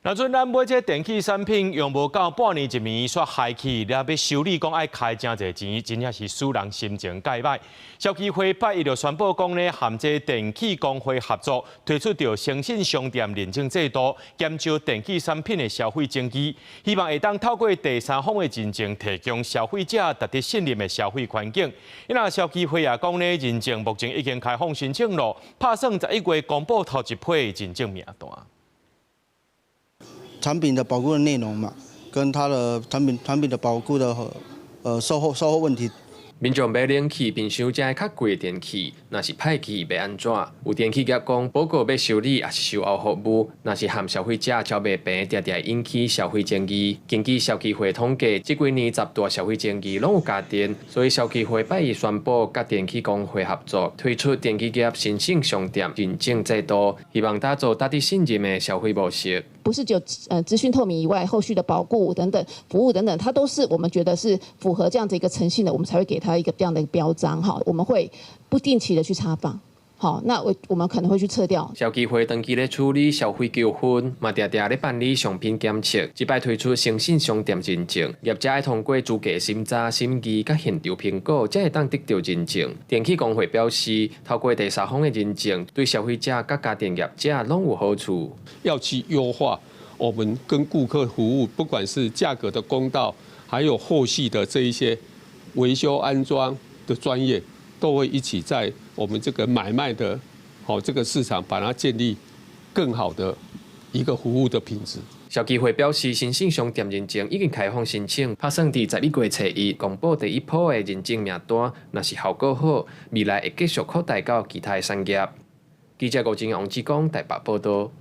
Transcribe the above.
那陣咱買這電器產品用無到半年一年煞壞去，了要修理講愛開真濟錢，真正是使人心情介歹。消基會8日就宣布講呢，含這電器工會合作推出着誠信商店認證制度，減少電器產品的消費爭議，希望會當透過第三方的認證，提供消費者值得信任的消費環境。因為消基會也講呢，認證目前已經開放申請了，拍算11月公布頭一批認證名單。產品的保固的內容嘛，跟它的產品的保固的售後問題。民眾買冷氣並收這較貴電器，若是歹去要安怎？有電器業講，報告要修理也是售後服務，若是和消費者超賣平，常常引起消費爭議。根據消基會統計，這幾年10大消費爭議攏有家電，所以消基會8日宣布，甲電器工會合作，推出電器業誠信商店認證制度，希望打造值得信任的消費模式。不是只有資訊透明以外，後續的保固等等服務等等，它都是我們覺得是符合這樣子一個誠信的，我們才會給它一個這樣的一個標章哈。我們會不定期的去查訪，好，那我們可能會去撤掉。消基會長期咧處理消費糾紛，嘛常常咧辦理商品檢測，這擺推出誠信商店認證，業者要通過資格審查、審議甲現場評估，才會當得到認證。電器工會表示，透過第三方的認證，對消費者甲家電業者攏有好處。要去優化我們跟顧客服務，不管是價格的公道，還有後續的這一些維修安裝的專業，都會一起在我們這個買賣的這個市場，把它建立更好的一個服務的品質。消基會表示，誠信商店認證已經開放申請，打算在11月初1公布第一批的認證名單。若是效果好，未來會繼續擴大到其他產業。記者郭金王志剛台北報道。